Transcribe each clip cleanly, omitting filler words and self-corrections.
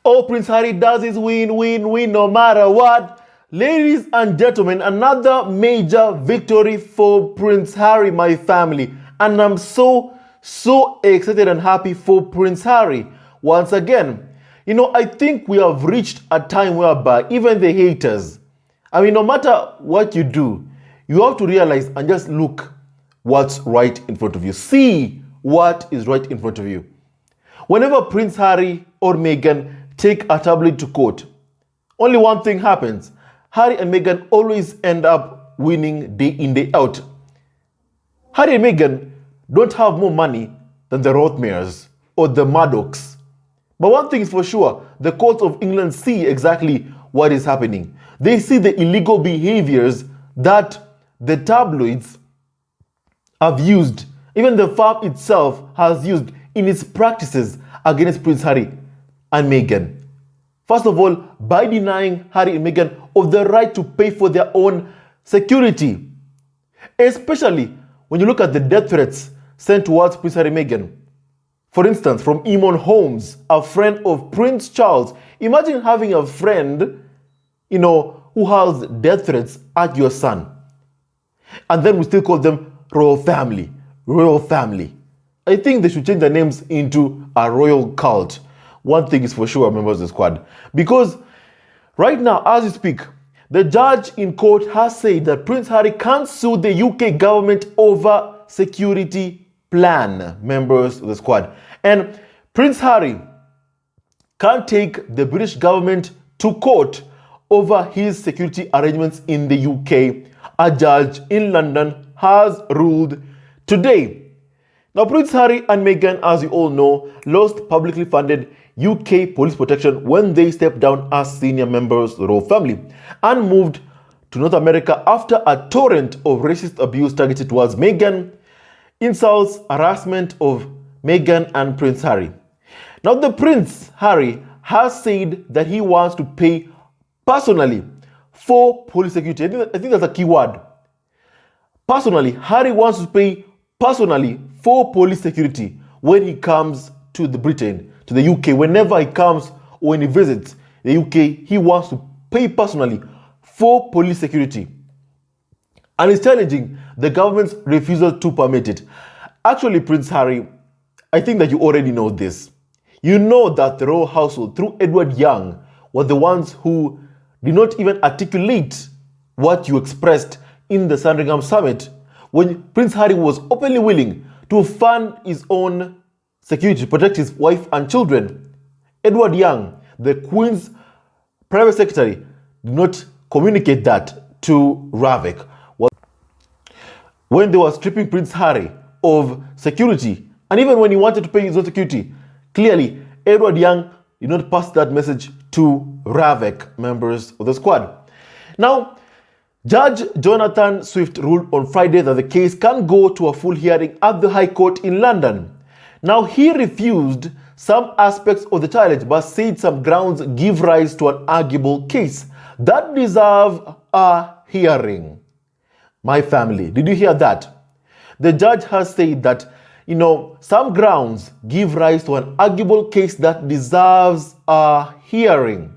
All Prince Harry does is win, win, win, no matter what. Ladies and gentlemen, another major victory for Prince Harry, my family. And I'm so excited and happy for Prince Harry. Once again, I think we have reached a time whereby even the haters, no matter what you do, you have to realize and just look what's right in front of you. See what is right in front of you. Whenever Prince Harry or Meghan take a tabloid to court, only one thing happens. Harry and Meghan always end up winning day in, day out. Harry and Meghan don't have more money than the Rothmers or the Murdochs. But one thing is for sure, the courts of England see exactly what is happening. They see the illegal behaviors that the tabloids have used, even the firm itself has used in its practices against Prince Harry and Meghan. First of all, by denying Harry and Meghan of the right to pay for their own security. Especially when you look at the death threats sent towards Prince Harry and Meghan. For instance, from Vhome, a friend of Prince Charles. Imagine having a friend, who has death threats at your son. And then we still call them royal family. Royal family. I think they should change their names into a royal cult. One thing is for sure, members of the squad. Because right now, as we speak, the judge in court has said that Prince Harry can't sue the UK government over security plan, members of the squad. And Prince Harry can't take the British government to court over his security arrangements in the UK. A judge in London has ruled today. Now, Prince Harry and Meghan, as you all know, lost publicly funded UK police protection when they stepped down as senior members of the royal family and moved to North America after a torrent of racist abuse targeted towards Meghan, insults, harassment of Meghan and Prince Harry. Now, the Prince Harry has said that he wants to pay personally for police security. I think that's a key word. Personally, Harry wants to pay personally for police security when he comes to Britain, to the UK. Whenever he comes or when he visits the UK, he wants to pay personally for police security. And he's challenging the government's refusal to permit it. Actually, Prince Harry, I think that you already know this. You know that the royal household, through Edward Young, were the ones who did not even articulate what you expressed in the Sandringham Summit when Prince Harry was openly willing to fund his own security to protect his wife and children. Edward Young, the Queen's private secretary, did not communicate that to Ravik. When they were stripping Prince Harry of security, and even when he wanted to pay his own security, clearly Edward Young did not pass that message to Ravik, members of the squad. Now, Judge Jonathan Swift ruled on Friday that the case can go to a full hearing at the High Court in London. Now, he refused some aspects of the challenge but said some grounds give rise to an arguable case that deserve a hearing. My family, did you hear that? The judge has said that, some grounds give rise to an arguable case that deserves a hearing.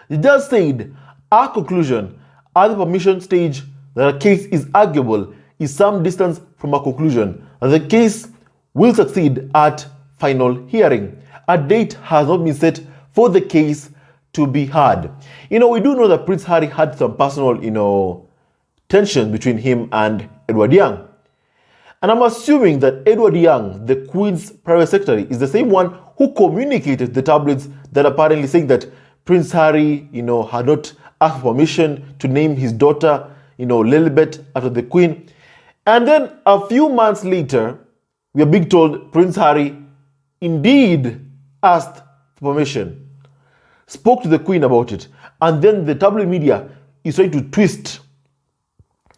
The judge said, our conclusion at the permission stage that a case is arguable is some distance from a conclusion that the case will succeed at final hearing. A date has not been set for the case to be heard. We do know that Prince Harry had some personal, tension between him and Edward Young. And I'm assuming that Edward Young, the Queen's private secretary, is the same one who communicated the tabloids that apparently saying that Prince Harry, had not asked permission to name his daughter, Lilibet after the Queen. And then a few months later, we are being told Prince Harry indeed asked for permission, spoke to the Queen about it, and then the tabloid media is trying to twist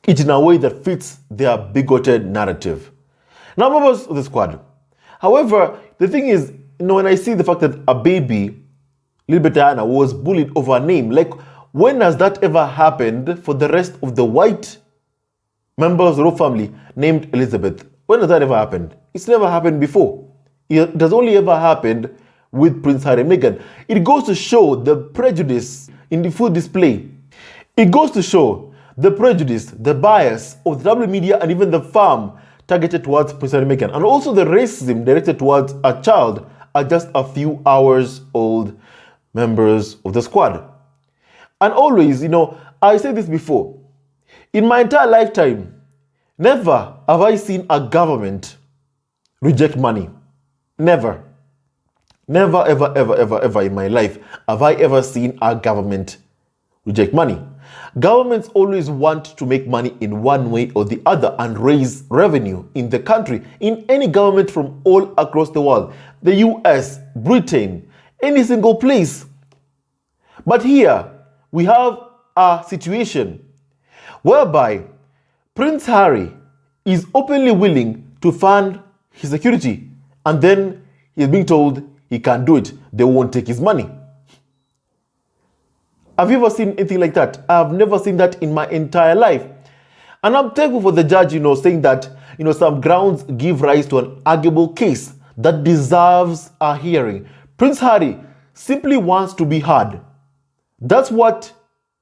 it in a way that fits their bigoted narrative. Now, members of the squad. However, the thing is, when I see the fact that a baby, Lilibet Diana, was bullied over a name, like, when has that ever happened for the rest of the white members of the royal family named Elizabeth? When has that ever happened? It's never happened before. It has only ever happened with Prince Harry and Meghan. It goes to show the prejudice in the full display. It goes to show the prejudice, the bias of the W media and even the farm targeted towards Prince Harry and Meghan, and also the racism directed towards a child at just a few hours old members of the squad. And always, I said this before, in my entire lifetime, never have I seen a government reject money. Never. Never, ever, ever, ever, ever in my life have I ever seen a government reject money. Governments always want to make money in one way or the other and raise revenue in the country, in any government from all across the world, the US, Britain, any single place. But here we have a situation whereby Prince Harry is openly willing to fund his security, and then he's being told he can't do it. They won't take his money. Have you ever seen anything like that? I've never seen that in my entire life. And I'm thankful for the judge, saying that, some grounds give rise to an arguable case that deserves a hearing. Prince Harry simply wants to be heard. That's what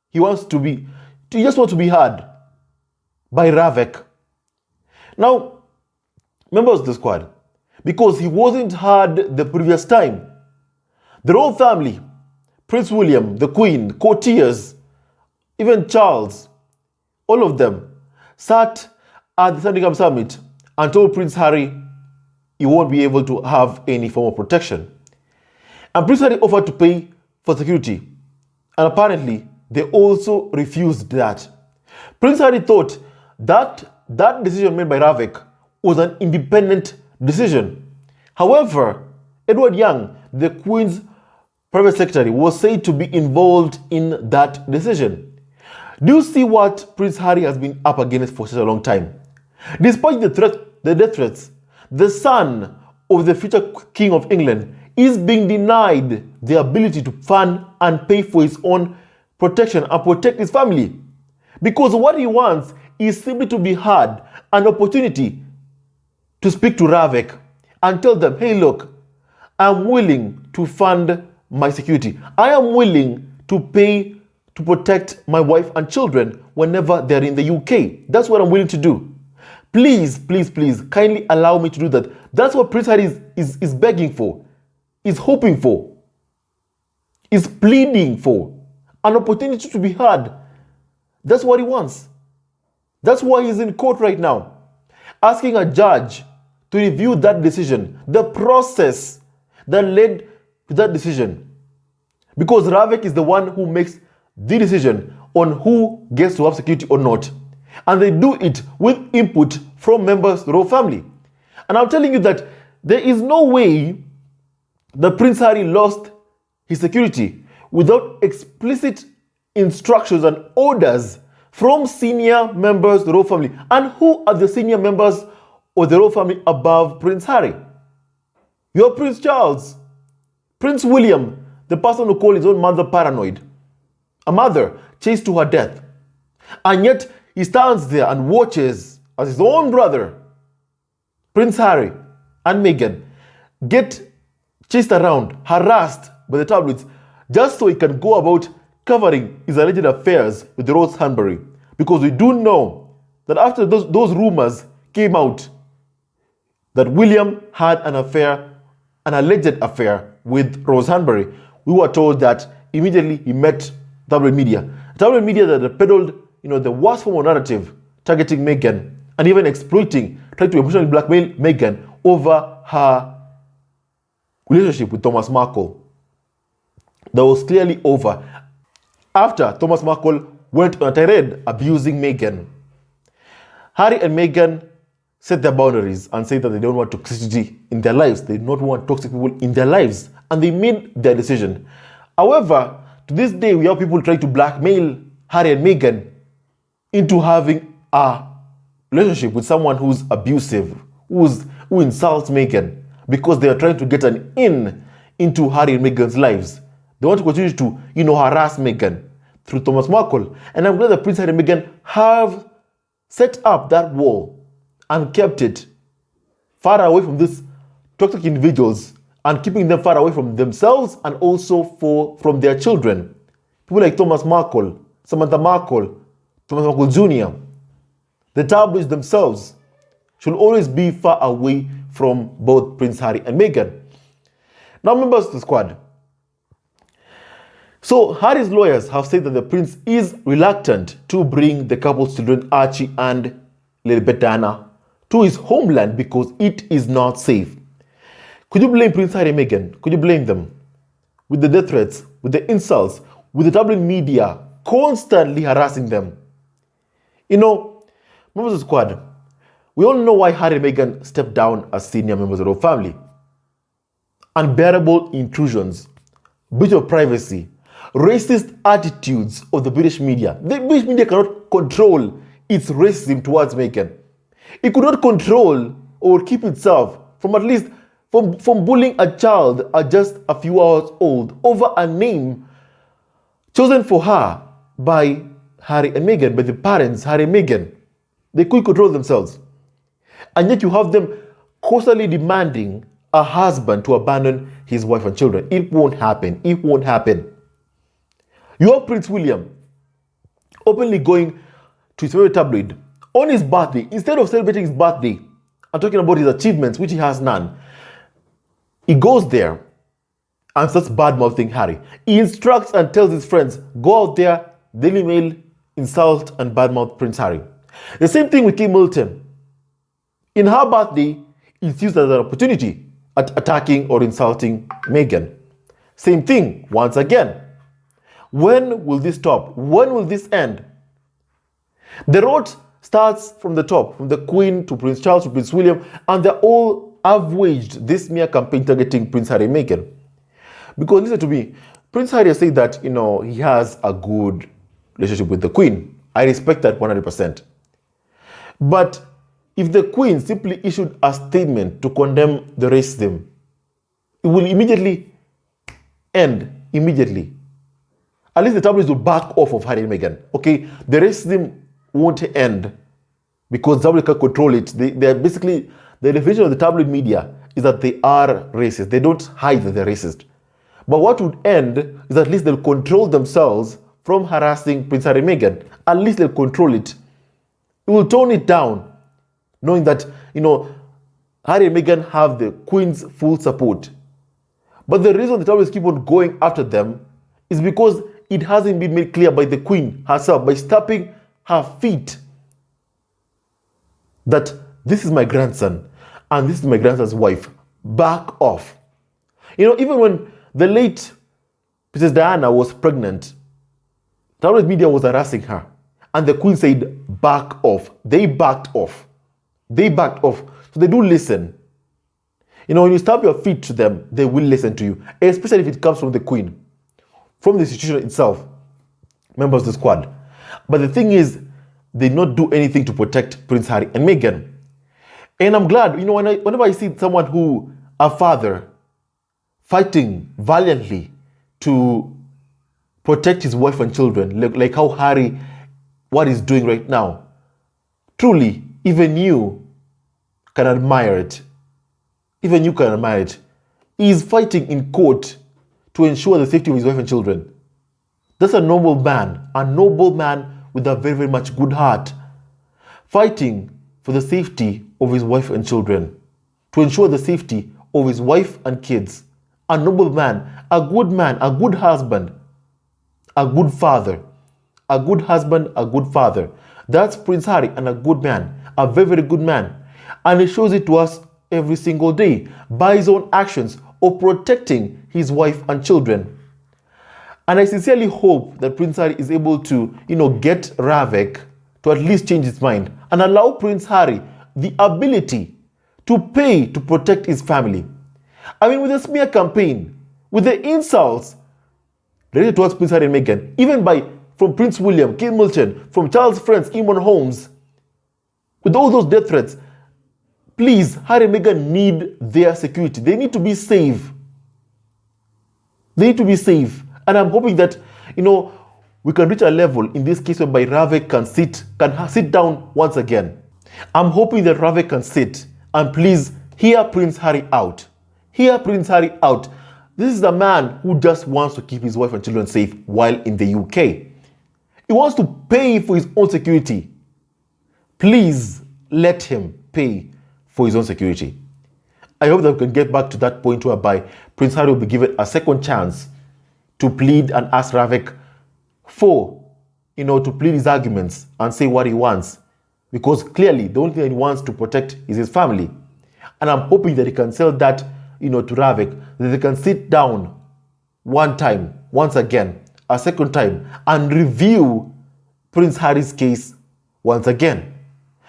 he wants to be. He just wants to be heard by Ravek. Now, members of the squad, because he wasn't heard the previous time, the royal family, Prince William, the Queen, courtiers, even Charles, all of them sat at the Sandringham Summit and told Prince Harry he won't be able to have any form of protection. And Prince Harry offered to pay for security. And apparently, they also refused that. Prince Harry thought that that decision made by Ravek was an independent decision. However, Edward Young, the Queen's private secretary, was said to be involved in that decision. Do you see what Prince Harry has been up against for such a long time? Despite the death threats, the son of the future King of England is being denied the ability to fund and pay for his own protection and protect his family. Because what he wants is simply to be heard, an opportunity to speak to Ravek and tell them, hey, look, I'm willing to fund my security. I am willing to pay to protect my wife and children whenever they're in the UK. That's what I'm willing to do. Please, please, please, kindly allow me to do that. That's what Prince Harry is begging for, is hoping for, is pleading for, an opportunity to be heard. That's what he wants. That's why he's in court right now, asking a judge to review that decision, the process that led to that decision. Because Ravek is the one who makes the decision on who gets to have security or not. And they do it with input from members of the royal family. And I'm telling you that there is no way that Prince Harry lost his security without explicit instructions and orders from senior members of the royal family. And who are the senior members of the royal family above Prince Harry? You have Prince Charles, Prince William, the person who called his own mother paranoid, a mother chased to her death. And yet he stands there and watches as his own brother, Prince Harry and Meghan, get chased around, harassed by the tabloids, just so he can go about covering his alleged affairs with Rose Hanbury. Because we do know that after those rumors came out that William had an affair, an alleged affair with Rose Hanbury, we were told that immediately he met tabloid media. Tabloid media that peddled, the worst form of narrative, targeting Meghan and even exploiting, trying to emotionally blackmail Meghan over her relationship with Thomas Markle. That was clearly over after Thomas Markle went on a tirade abusing Meghan. Harry and Meghan set their boundaries and said that they don't want toxicity in their lives. They do not want toxic people in their lives. And they made their decision. However, to this day, we have people trying to blackmail Harry and Meghan into having a relationship with someone who's abusive, who insults Meghan, because they are trying to get an in into Harry and Meghan's lives. They want to continue to, harass Meghan through Thomas Markle. And I'm glad that Prince Harry and Meghan have set up that wall and kept it far away from these toxic individuals and keeping them far away from themselves and also from their children. People like Thomas Markle, Samantha Markle, Thomas Markle Jr., the tabloids themselves should always be far away from both Prince Harry and Meghan. Now, members of the squad. So, Harry's lawyers have said that the prince is reluctant to bring the couple's children, Archie and Lilibet Diana, to his homeland because it is not safe. Could you blame Prince Harry and Meghan? Could you blame them? With the death threats, with the insults, with the tabloid media constantly harassing them. You know, members of the squad, we all know why Harry and Meghan stepped down as senior members of the royal family. Unbearable intrusions, breach of privacy, racist attitudes of the British media. The British media cannot control its racism towards Meghan. It could not control or keep itself from at least from bullying a child at just a few hours old over a name chosen for her by Harry and Meghan, by the parents, Harry and Meghan. They couldn't control themselves. And yet you have them constantly demanding a husband to abandon his wife and children. It won't happen. It won't happen. You have Prince William openly going to his favorite tabloid on his birthday. Instead of celebrating his birthday and talking about his achievements, which he has none, he goes there and starts bad-mouthing Harry. He instructs and tells his friends, go out there, Daily Mail, insult and badmouth Prince Harry. The same thing with Kate Middleton. In her birthday, it's used as an opportunity at attacking or insulting Meghan. Same thing, once again. When will this stop? When will this end? The road starts from the top, from the Queen to Prince Charles to Prince William, and they all have waged this mere campaign targeting Prince Harry and Meghan. Because listen to me, Prince Harry has said that, he has a good relationship with the Queen. I respect that 100%. But if the Queen simply issued a statement to condemn the racism, it will immediately end. Immediately. At least the tabloids will back off of Harry and Meghan. Okay? The racism won't end because the tabloids can't control it. They're basically, the definition of the tabloid media is that they are racist. They don't hide that they're racist. But what would end is at least they'll control themselves from harassing Prince Harry and Meghan. At least they'll control it. It will tone it down, knowing that, Harry and Meghan have the Queen's full support. But the reason the tabloids keep on going after them is because it hasn't been made clear by the Queen herself, by stamping her feet, that this is my grandson and this is my grandson's wife. Back off. Even when the late Princess Diana was pregnant, tabloid media was harassing her. And the Queen said, back off. They backed off. They backed off. So they do listen. When you stamp your feet to them, they will listen to you. Especially if it comes from the Queen, from the institution itself, members of the squad. But the thing is, they not do anything to protect Prince Harry and Meghan. And I'm glad, whenever I see someone a father, fighting valiantly to protect his wife and children, like how Harry, what he's doing right now, truly, even you can admire it. Even you can admire it. He is fighting in court to ensure the safety of his wife and children. That's a noble man with a very, very much good heart, fighting for the safety of his wife and children, to ensure the safety of his wife and kids. A noble man, a good husband, a good father, a good husband, a good father. That's Prince Harry, and a good man, a very, very good man. And he shows it to us every single day by his own actions of protecting his wife and children. And I sincerely hope that Prince Harry is able to, get Ravek to at least change his mind and allow Prince Harry the ability to pay to protect his family. With the smear campaign, with the insults related towards Prince Harry and Meghan, even from Prince William, Kate Middleton, from Charles' friends, Holmes, with all those death threats, please, Harry and Meghan need their security. They need to be safe. They need to be safe. And I'm hoping that, we can reach a level in this case whereby Ravek can sit down once again. I'm hoping that Ravek can sit and please hear Prince Harry out. Hear Prince Harry out. This is a man who just wants to keep his wife and children safe while in the UK. He wants to pay for his own security. Please let him pay for his own security. I hope that we can get back to that point whereby Prince Harry will be given a second chance to plead and ask Ravik to plead his arguments and say what he wants. Because clearly, the only thing that he wants to protect is his family. And I'm hoping that he can sell that, to Ravik, that they can sit down once again, a second time, and review Prince Harry's case once again.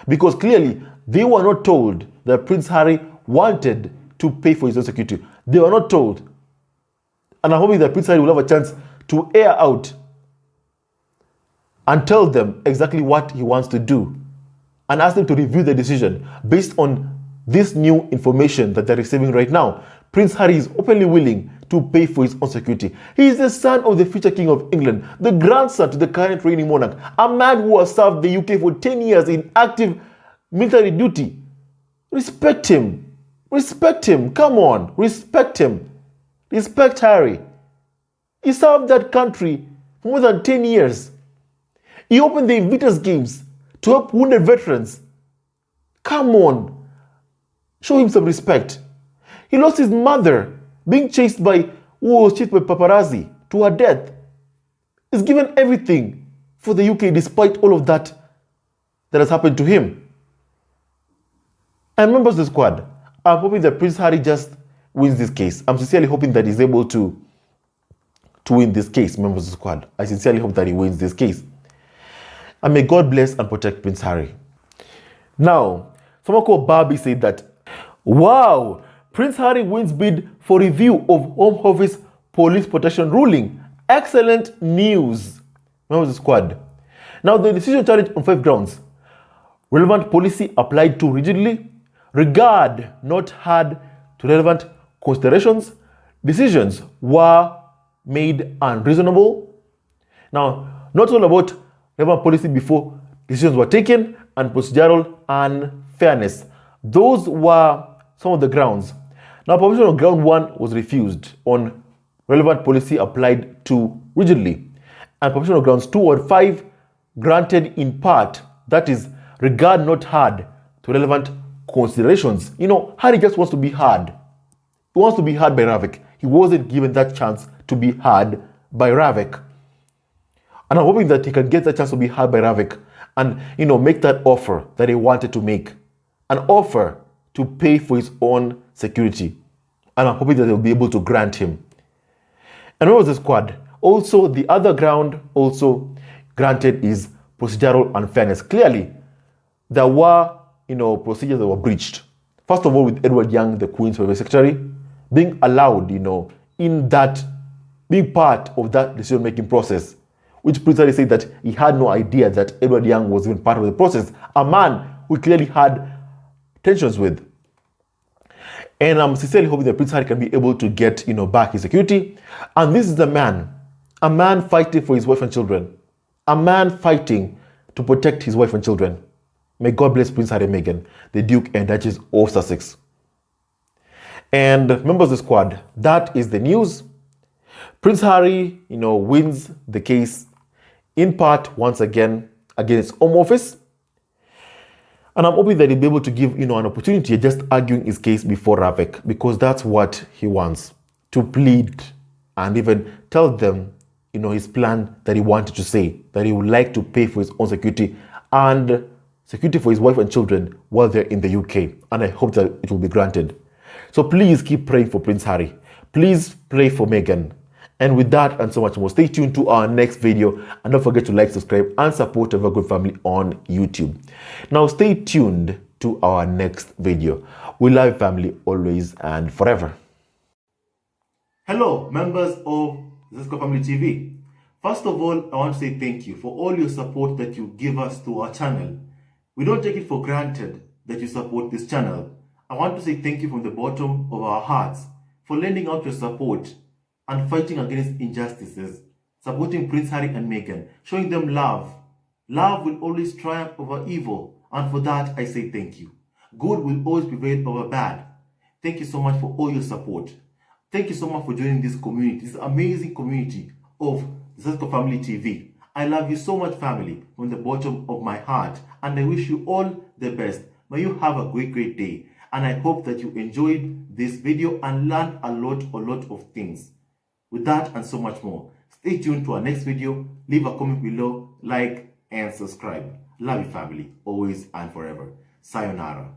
Because clearly, they were not told that Prince Harry wanted to pay for his own security. They were not told. And I'm hoping that Prince Harry will have a chance to air out and tell them exactly what he wants to do and ask them to review the decision based on this new information that they're receiving right now. Prince Harry is openly willing to pay for his own security. He is the son of the future King of England, the grandson to the current reigning monarch, a man who has served the UK for 10 years in active military duty. Respect him. Respect him. Come on. Respect him. Respect Harry. He served that country for more than 10 years. He opened the Invictus Games to help wounded veterans. Come on. Show him some respect. He lost his mother being chased by paparazzi to her death. He's given everything for the UK despite all of that has happened to him. And members of the squad, I'm hoping that Prince Harry just wins this case. I'm sincerely hoping that he's able to win this case, members of the squad. I sincerely hope that he wins this case. And may God bless and protect Prince Harry. Now, someone called Barbie said that, wow, Prince Harry wins bid for review of Home Office police protection ruling. Excellent news, members of the squad. Now, the decision challenged on 5 grounds. Relevant policy applied too rigidly. Regard not had to relevant considerations. Decisions were made unreasonable. Now, not all about relevant policy before decisions were taken and procedural unfairness. Those were some of the grounds. Now, permission on ground 1 was refused on relevant policy applied too rigidly. And permission on grounds 2 and 5 granted in part, that is, regard not had to relevant considerations. Harry just wants to be heard. He wants to be heard by Ravik. He wasn't given that chance to be heard by Ravik. And I'm hoping that he can get that chance to be heard by Ravik and, make that offer that he wanted to make. An offer to pay for his own security. And I'm hoping that they'll be able to grant him. And what was the squad? Also, the other ground also granted is procedural unfairness. Clearly, there were, procedures that were breached. First of all, with Edward Young, the Queen's Private Secretary, being allowed, in that, being part of that decision-making process, which Prince Harry said that he had no idea that Edward Young was even part of the process, a man who clearly had tensions with. And I'm sincerely hoping that Prince Harry can be able to get, back his security. And this is a man fighting for his wife and children, a man fighting to protect his wife and children. May God bless Prince Harry and Meghan, the Duke and Duchess of Sussex. And members of the squad, that is the news. Prince Harry, wins the case in part once again against Home Office. And I'm hoping that he'll be able to give, an opportunity just arguing his case before Ravik, because that's what he wants, to plead and even tell them, his plan that he wanted to say, that he would like to pay for his own security and security for his wife and children while they're in the UK. And I hope that it will be granted. So please keep praying for Prince Harry. Please pray for Meghan. And with that and so much more, stay tuned to our next video. And don't forget to like, subscribe, and support Evergood Family on YouTube. Now stay tuned to our next video. We love family always and forever. Hello, members of Evergood Family TV. First of all, I want to say thank you for all your support that you give us to our channel. We don't take it for granted that you support this channel. I want to say thank you from the bottom of our hearts for lending out your support and fighting against injustices, supporting Prince Harry and Meghan, showing them love. Love will always triumph over evil, and for that I say thank you. Good will always prevail over bad. Thank you so much for all your support. Thank you so much for joining this community, this amazing community of Zesco Family TV. I love you so much, family, from the bottom of my heart, and I wish you all the best. May you have a great day, and I hope that you enjoyed this video and learned a lot of things. With that and so much more, stay tuned to our next video. Leave a comment below, like, and subscribe. Love you, family, always and forever. Sayonara.